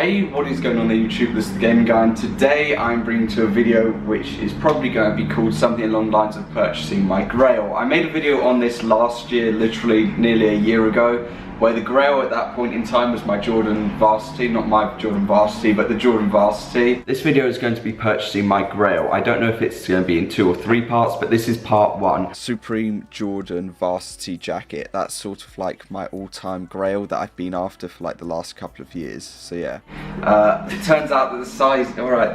Hey, what is going on there YouTube? This is the Gaming Guy, and today I'm bringing to a video which is probably going to be called something along the lines of purchasing my Grail. I made a video on this last year, literally nearly a year ago, where the Grail at that point in time was my Jordan Varsity, not my Jordan Varsity, but the Jordan Varsity. This video is going to be purchasing my Grail. I don't know if it's going to be in 2 or 3 parts, but this is part 1. Supreme Jordan Varsity jacket. That's sort of like my all-time Grail that I've been after for like the last couple of years. So yeah. It turns out that the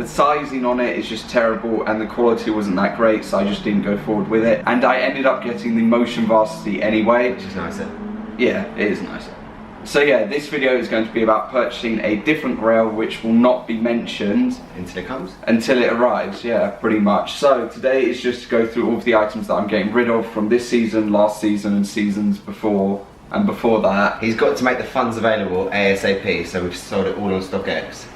sizing on it is just terrible and the quality wasn't that great, so I just didn't go forward with it. And I ended up getting the Motion Varsity anyway. Which is nicer. Yeah, it is nicer. So yeah, this video is going to be about purchasing a different Grail which will not be mentioned until it comes? Until it arrives, yeah, pretty much. So today is just to go through all of the items that I'm getting rid of from this season, last season and seasons before and before that. He's got to make the funds available ASAP, so we've sold it all on StockX.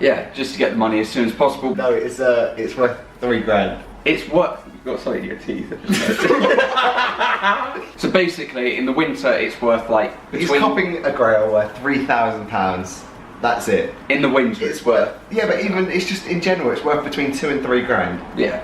Yeah, just to get the money as soon as possible. No, it's worth £3 grand. It's what? You've got something in your teeth. So basically, in the winter, it's worth like He's copping a Grail worth £3,000. That's it. In the winter, it's worth. Yeah, but even it's just in general, it's worth between £2 and £3 grand. Yeah.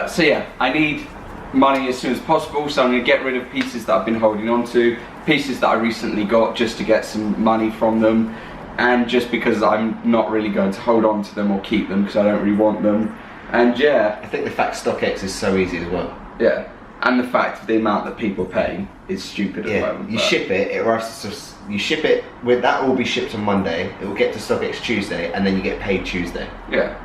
So yeah, I need money as soon as possible. So I'm going to get rid of pieces that I've been holding on to, pieces that I recently got just to get some money from them, and just because I'm not really going to hold on to them or keep them because I don't really want them. And yeah, I think the fact StockX is so easy as well. Yeah, and the fact of the amount that people are paying is stupid at the moment. You ship it, you ship it with that will be shipped on Monday. It will get to StockX Tuesday, and then you get paid Tuesday. Yeah.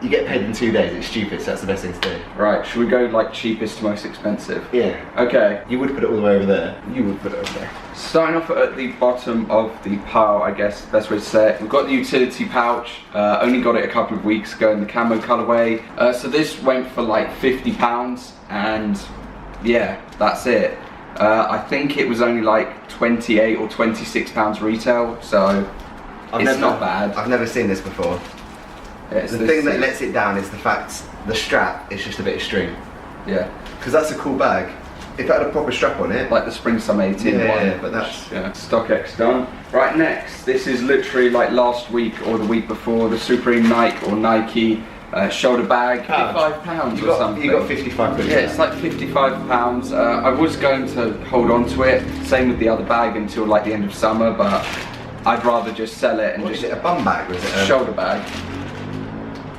You get paid in 2 days. It's stupid, so that's the best thing to do. Right, should we go like cheapest to most expensive? Yeah. Okay. You would put it all the way over there. You would put it over there. Starting off at the bottom of the pile, I guess, best way to say it. We've got the utility pouch. Only got it a couple of weeks ago in the camo colorway. So this went for like £50, and yeah, that's it. I think it was only like £28 or £26 retail, so it's not bad. I've never seen this before. Yeah, the thing that lets it down is the fact the strap is just a bit of string. Yeah. Because that's a cool bag. If it had a proper strap on it. Like the Spring Summer 18 one. Yeah, but that's... Yeah. StockX done. Right, next, this is literally like last week or the week before, the Supreme Nike shoulder bag. £55 or something. You got 55 quid. Yeah, it's like £55. I was going to hold on to it, same with the other bag, until like the end of summer, but I'd rather just sell it and What is it, a bum bag or is it a... shoulder bag.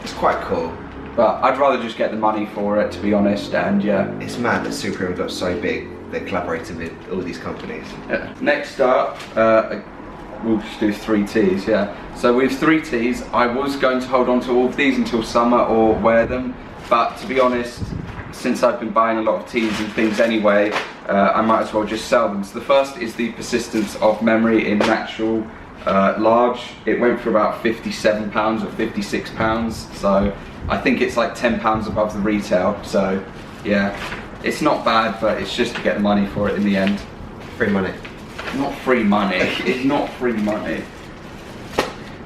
It's quite cool. But I'd rather just get the money for it, to be honest, and yeah. It's mad that Supreme got so big, they collaborated with all these companies. Yeah. Next up, we'll just do 3 tees, yeah. So with 3 tees, I was going to hold on to all of these until summer or wear them, but to be honest, since I've been buying a lot of tees and things anyway, I might as well just sell them. So the first is the Persistence of Memory in natural large. It went for about £57 or £56, so I think it's like £10 above the retail, so yeah, it's not bad, but it's just to get the money for it in the end. Free money. Not free money. It's not free money.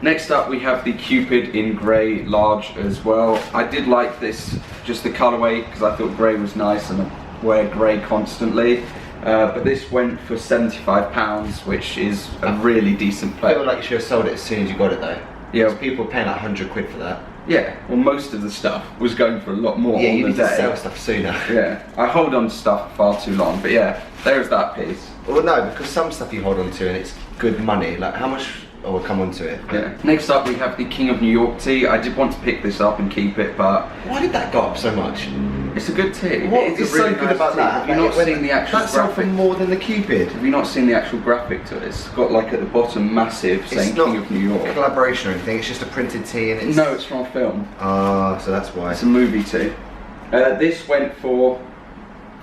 Next up we have the Cupid in grey large as well. I did like this, just the colourway, because I thought grey was nice and I wear grey constantly. But this went for £75, which is a really decent play. I feel like you should have sold it as soon as you got it though. Yeah. Because people are paying like 100 quid for that. Yeah, well most of the stuff was going for a lot more on the day. Yeah, you need to sell stuff sooner. Yeah, I hold on to stuff for far too long, but yeah, there's that piece. Well no, because some stuff you hold on to and it's good money, like how much... Oh, we'll come on to it. Yeah. Next up we have the King of New York tee. I did want to pick this up and keep it, but... Why did that go up so much? It's a good tee. What is really so good about that? Have you not seen the actual graphic? That sold for more than the Cupid. Have you not seen the actual graphic to it? It's got like at the bottom massive saying King of New York. It's not collaboration or anything, it's just a printed tee and it's... No, it's from a film. Ah, so that's why. It's a movie tee. This went for...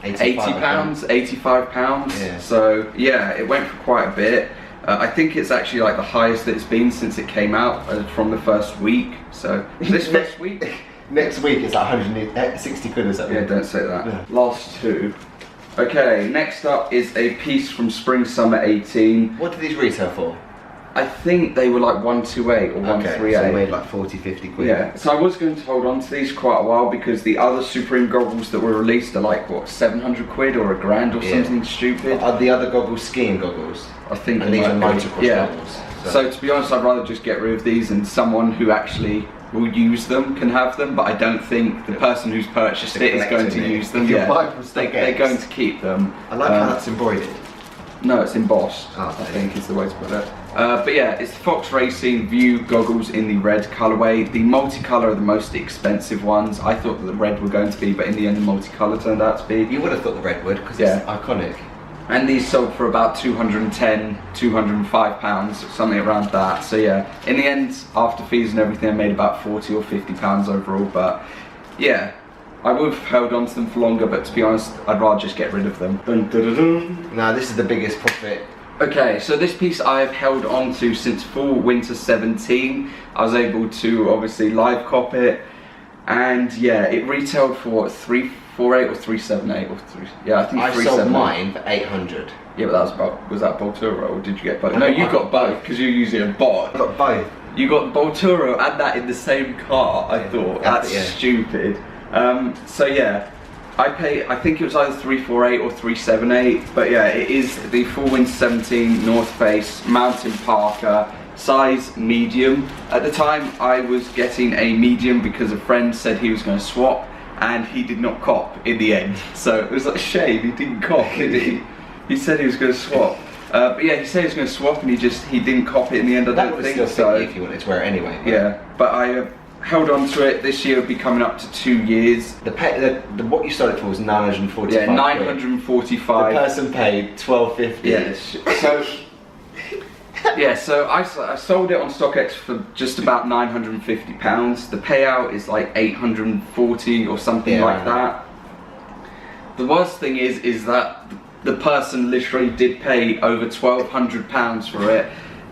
£80, £85. Yeah. So yeah, it went for quite a bit. I think it's actually like the highest that it's been since it came out from the first week. So this first week? Next week it's like 160 quid or something. Yeah, don't say that. Yeah. Last 2. Okay, next up is a piece from Spring Summer 18. What do these retail for? I think they were like 128 or 138. Okay, so they made like 40, 50 quid. Yeah, so I was going to hold on to these quite a while because the other Supreme goggles that were released are like, what, 700 quid or £1 grand or something stupid. Are the other goggles skiing goggles? I think. And these are motocross goggles. So to be honest, I'd rather just get rid of these and someone who actually will use them can have them, but I don't think the person who's purchased it is going to use them. Yeah, they're going to keep them. I like how that's embroidered. No, it's embossed, I think is the way to put it. But yeah, it's the Fox Racing View goggles in the red colourway. The multicolour are the most expensive ones. I thought that the red were going to be, but in the end the multicolour turned out to be. You would have thought the red would, because it's iconic. And these sold for about £210, £205, something around that. So yeah, in the end, after fees and everything, I made about £40 or £50 overall. But yeah, I would have held on to them for longer, but to be honest, I'd rather just get rid of them. Dun, dun, dun, dun. Now this is the biggest profit. Okay, so this piece I have held on to since fall winter 17. I was able to obviously live cop it, and yeah, it retailed for what, 348 or 378 or 3? Yeah, I think I sold mine for 800. Yeah, but that was about, was that Bolturo or did you get both? No, you got both because you're using a bot. I got both. You got Bolturo and that in the same car. I thought that's stupid. So yeah. I think it was either 348 or 378, but yeah, it is the full winter 17 North Face Mountain Parker, size medium. At the time I was getting a medium because a friend said he was going to swap and he did not cop in the end. So it was like a shame he didn't cop, did he? He said he was going to swap. But yeah, he said he was going to swap and he didn't cop it in the end, I don't think so. If you wanted to wear it anyway. Yeah, but I held on to it. This year will be coming up to 2 years. What you sold it for was 945. Yeah, 945. The person paid 1250. Yeah. So yeah, so I sold it on StockX for just about £950. The payout is like 840 or something like that. The worst thing is that the person literally did pay over £1,200 for it.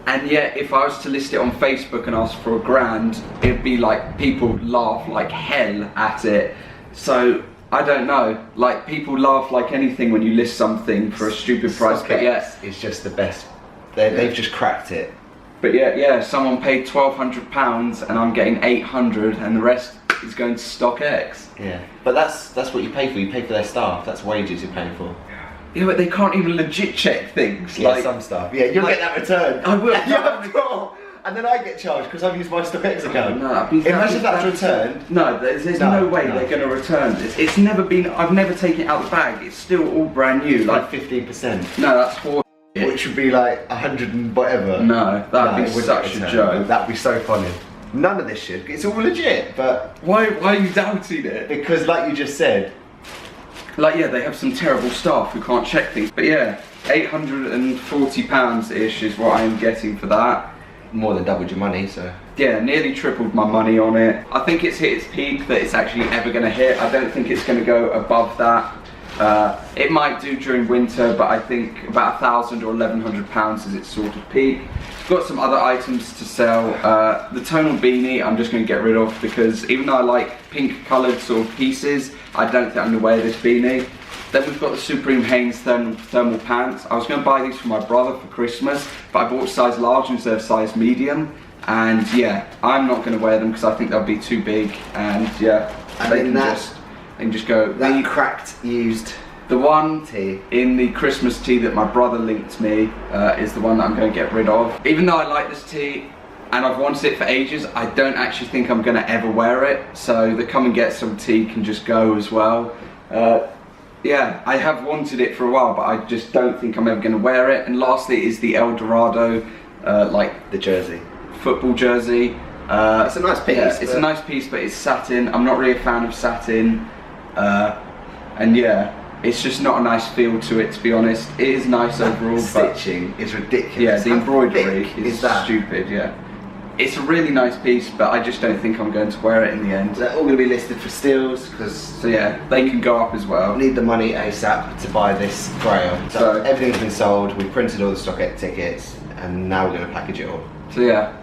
And yet, if I was to list it on Facebook and ask for £1,000, it'd be like, people laugh like hell at it. So, I don't know, like people laugh like anything when you list something for a stupid price, but yeah. It's just the best, they've just cracked it. But yeah, someone paid £1,200 and I'm getting 800 and the rest is going to StockX. Yeah, but that's what you pay for their staff, that's wages you're paying for. Yeah, but they can't even legit check things. Yeah, like some stuff. Yeah, you'll get that returned. I will. And then I get charged because I've used my StockX account. No, imagine that's returned. No, there's no way they're going to return this. It's never been. I've never taken it out of the bag. It's still all brand new. Like 15%. No, that's horrible. Which would be like 100 and whatever. No, that'd be such a joke. That'd be so funny. None of this shit. It's all legit, but why are you doubting it? Because, like you just said. Like, yeah, they have some terrible staff who can't check things. But yeah, £840-ish is what I'm getting for that. More than doubled your money, so. Yeah, nearly tripled my money on it. I think it's hit its peak that it's actually ever going to hit. I don't think it's going to go above that. It might do during winter, but I think about £1,000 or £1,100 is its sort of peak. Got some other items to sell. The tonal beanie I'm just going to get rid of because even though I like pink coloured sort of pieces, I don't think I'm going to wear this beanie. Then we've got the Supreme Hanes thermal pants. I was going to buy these for my brother for Christmas, but I bought size large instead of size medium. And yeah, I'm not going to wear them because I think they'll be too big. And yeah, they can just go. That cracked used. The one in the Christmas tee that my brother linked me is the one that I'm going to get rid of. Even though I like this tee and I've wanted it for ages, I don't actually think I'm going to ever wear it. So the come and get some tee can just go as well. Yeah, I have wanted it for a while, but I just don't think I'm ever going to wear it. And lastly is the El Dorado, like the jersey, football jersey. It's a nice piece. Yeah, it's a nice piece, but it's satin. I'm not really a fan of satin. And yeah. It's just not a nice feel to it, to be honest. It is nice overall, but stitching is ridiculous. Yeah, the embroidery is stupid. Yeah, it's a really nice piece, but I just don't think I'm going to wear it in the end. They're all going to be listed for steals, so yeah, they can go up as well. Need the money ASAP to buy this Grail. So everything's been sold. We printed all the StockX tickets, and now we're going to package it all. So yeah,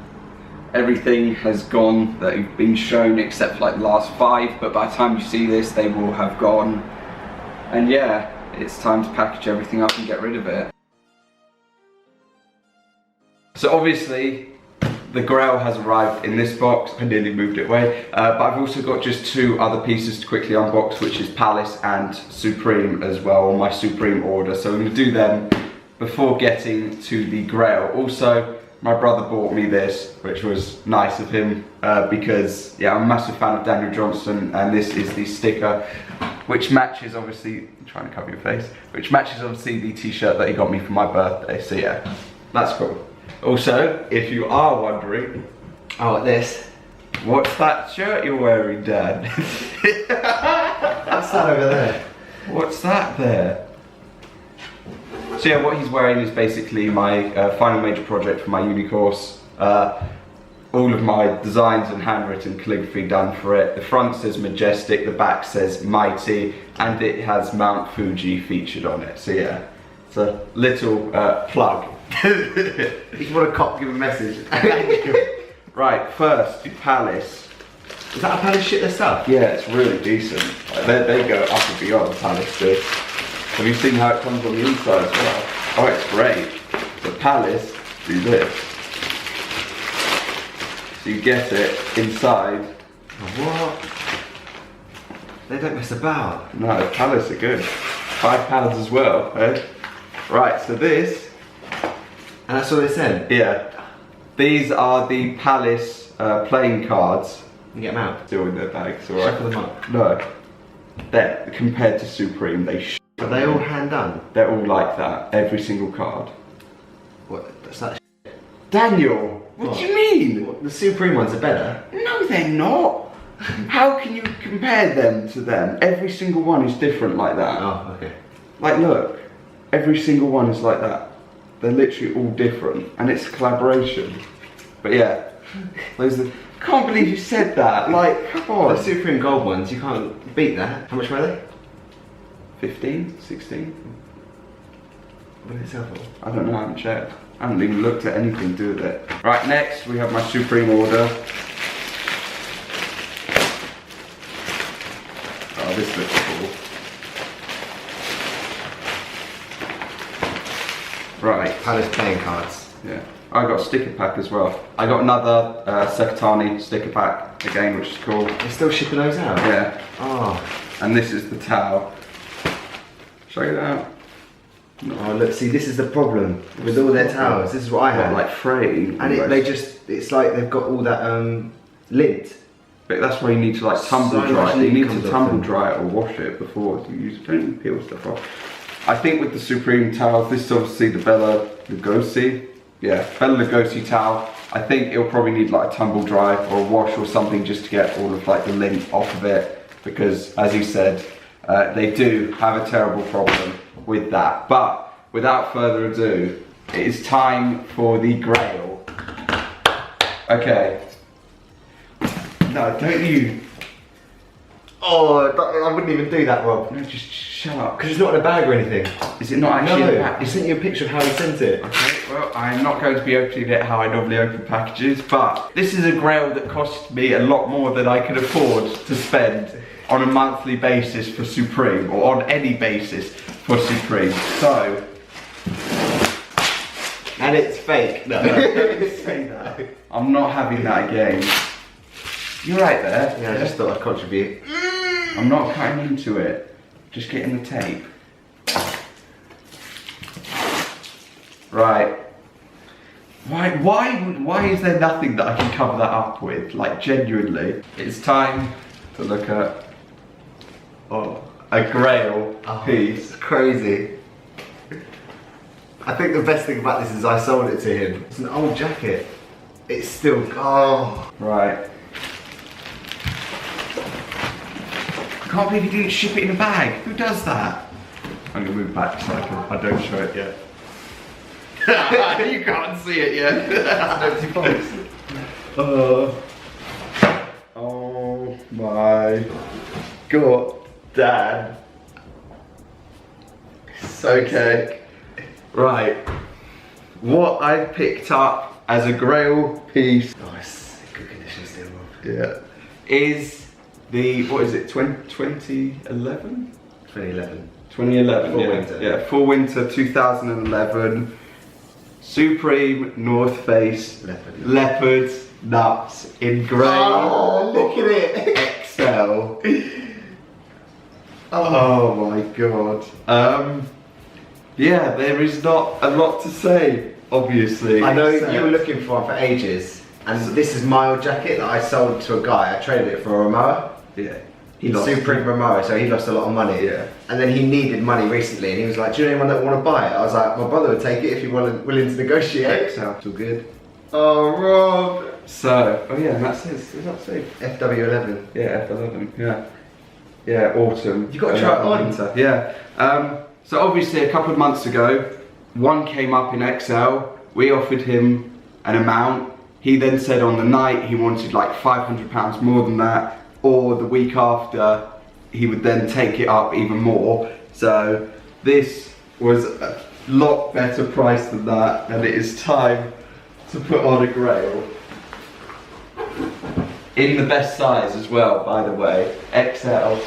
everything has gone that have been shown except for like the last 5. But by the time you see this, they will have gone. And yeah, it's time to package everything up and get rid of it. So obviously, the Grail has arrived in this box. I nearly moved it away. But I've also got just 2 other pieces to quickly unbox, which is Palace and Supreme as well, on my Supreme order. So I'm going to do them before getting to the Grail. Also, my brother bought me this, which was nice of him because yeah, I'm a massive fan of Daniel Johnston, and this is the sticker which matches, obviously, I'm trying to cover your face, which matches obviously the t-shirt that he got me for my birthday, so yeah, that's cool. Also, if you are wondering, oh, this. What's that shirt you're wearing, Dad? What's that over there? What's that there? So yeah, what he's wearing is basically my final major project for my uni course. All of my designs and handwritten calligraphy done for it. The front says Majestic, the back says Mighty, and it has Mount Fuji featured on it. So yeah, it's a little plug. If you want a cop, give a message. Right, first, Palace. Is that a Palace shit their stuff? Yeah, it's really decent. Like, they go up and beyond, Palace do. Have you seen how it comes on the inside as well? Oh, it's great. The Palace do this. So you get it inside. What? They don't mess about. No, Palace are good. £5 as well, eh? Right, so this. And that's all they sent? Yeah. These are the Palace playing cards. You get them out? Still in their bags, alright? Shuffle them up? No. They're, compared to Supreme, Are they all hand done? They're all like that, every single card. What? That's that Daniel, what do you mean? What, the Supreme ones are better? No, they're not. How can you compare them to them? Every single one is different like that. Oh, okay. Like, look, every single one is like that. They're literally all different, and it's a collaboration. But yeah, those are, I can't believe you said that. Like, come on. The Supreme Gold ones, you can't beat that. How much were they? 15, 16? What did it sell for? I don't know, I haven't checked. I haven't even looked at anything to do with it. Right, next we have my Supreme order. Oh, this looks cool. Right. Palace playing cards. Yeah. I got a sticker pack as well. I got another Secatani sticker pack again, which is cool. They're still shipping those out? Yeah. Oh. And this is the towel. Check it out. No. Oh look, see this is the problem with all their towels. This is what I had. Like fraying. And it's like they've got all that lint. But that's why you need to like tumble dry it. You need to tumble them. dry it or wash it before you use it. Don't even peel stuff off. I think with the Supreme towels, this is obviously the Bella Lugosi. Yeah, Bella Lugosi towel. I think it'll probably need like a tumble dry or a wash or something just to get all of like the lint off of it. Because as you said, they do have a terrible problem with that. But without further ado, it is time for the Grail. Okay. No, don't you. Oh, I wouldn't even do that, Rob. No, just shut up. Because it's not in a bag or anything. Is it not actually in a No, pack? he sent you a picture of how he sent it. Okay, well, I'm not going to be opening it how I normally open packages, but this is a Grail that cost me a lot more than I can afford to spend on a monthly basis for Supreme, or on any basis for Supreme. So... And it's fake. No. Don't say that. I'm not having that again. You're right there. Yeah, I just thought I'd contribute. I'm not cutting into it. Just getting the tape. Right. Why is there nothing that I can cover that up with? Like, genuinely. It's time to look at a Grail piece. It's crazy. I think the best thing about this is I sold it to him. It's an old jacket. It's still, Right. I can't believe you didn't ship it in a bag. Who does that? I'm gonna move back so I don't show it yet. You can't see it yet. That's an empty box. Oh my god, Dad. Okay. Right. What I picked up as a Grail piece. Oh, it's in good condition still. Yeah. Is the, what is it, 2011? 2011. 2011, Full yeah. winter. Yeah, full winter 2011. Supreme North Face Leopard nuts in grey. Oh, look at it. XL. Oh my god. Yeah, there is not a lot to say obviously. I know you were looking for one for ages, and this is my old jacket that I sold to a guy. I traded it for a Momoa. Yeah. He lost. Supreme Momoa, so he lost a lot of money. Yeah. And then he needed money recently, and he was like, "Do you know anyone that want to buy it?" I was like, "My brother would take it if you're willing to negotiate." XL, still good. Oh, Rob. So, oh yeah, and that's his. Is that safe? FW11. Yeah, F11. Yeah. Yeah, autumn. You got to try it on. Winter. Yeah. So obviously a couple of months ago, one came up in XL. We offered him an amount. He then said on the night he wanted like £500 more than that, or the week after he would then take it up even more. So this was a lot better price than that, and it is time to put on a Grail. In the best size as well, by the way, XL.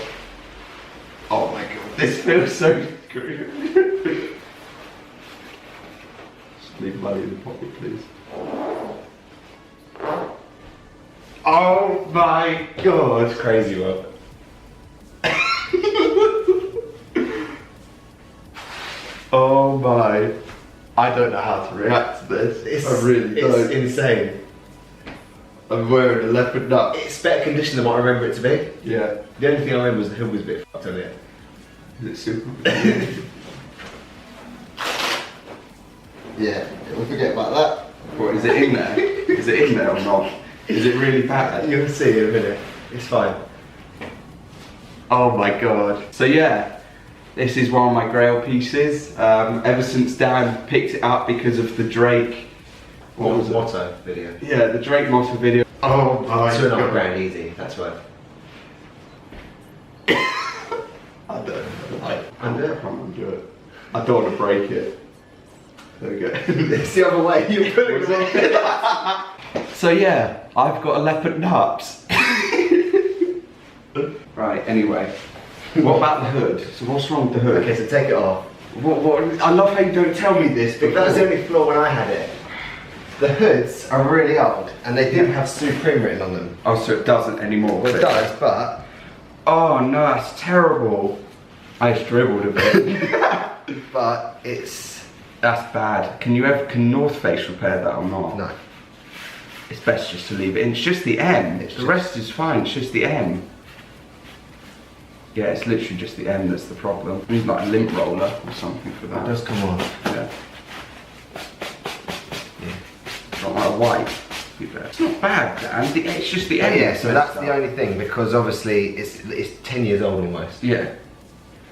Oh my god, this feels so good. Just leave money in the pocket, please. Oh my god. It's crazy, Rob. Oh my. I don't know how to react to this. I really don't. It's insane. I'm wearing a leopard nut. It's better condition than what I remember it to be. Yeah. The only thing I remember was the hood was a bit fucked on it. Is it super? Yeah, we'll forget about that. What, is it in there? Is it in there or not? Is it really bad? You'll see in a minute. It's fine. Oh my god. So yeah, this is one of my Grail pieces. Ever since Dan picked it up because of the Drake. What was it? Motto video. Yeah, the Drake motto video. Oh my So not god. grand easy, that's why. I don't know. Undo it. I can't undo it. I don't want to break it. There we go. It's the other way, you're pulling it wrong. So yeah, I've got a leopard nut. Right, anyway. What about the hood? So what's wrong with the hood? Okay, so take it off. What, I love how you don't tell me this, But that was the only flaw when I had it. The hoods are really old, and they didn't have Supreme written on them. Oh, so it doesn't anymore. Well, it does, but... Oh no, that's terrible. I just dribbled a bit. but it's... That's bad. Can North Face repair that or not? No. It's best just to leave it in. It's just the M. The rest is fine, it's just the M. Yeah, it's literally just the M that's the problem. We need like a lint roller or something for that. It does come on. Yeah. Not like a white. It's not bad, Dan. It's just the M. Yeah, so that's the only thing, because obviously it's 10 years old almost. Yeah.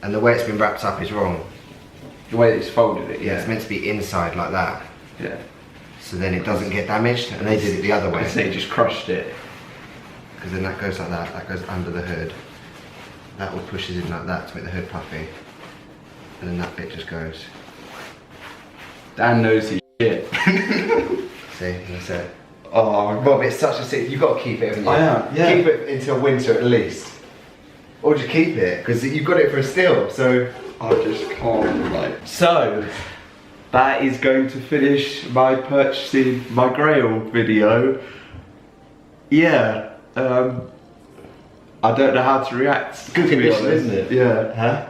And the way it's been wrapped up is wrong. The way it's folded it, Yeah, it's meant to be inside like that. Yeah. So then it doesn't get damaged, and they did it the other way. They just crushed it. Because then that goes like that goes under the hood. That all pushes in like that to make the hood puffy. And then that bit just goes. Dan knows his shit. See, that's it. Oh, Rob, it's such a sick, you've got to keep it, haven't you? I am, yeah. Keep it until winter at least. Or just keep it, because you've got it for a steal, so... I just can't, like. So, that is going to finish my purchasing my Grail video. Yeah, I don't know how to react. Good to be condition, honest. isn't it? Yeah. Huh?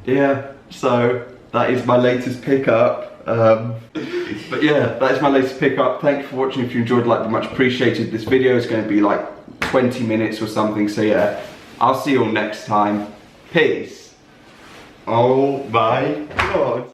Yeah, so that is my latest pickup. But yeah, that is my latest pickup. Thank you for watching. If you enjoyed, like, much appreciated. This video is going to be like 20 minutes or something, so yeah. I'll see you all next time. Peace. Oh my god.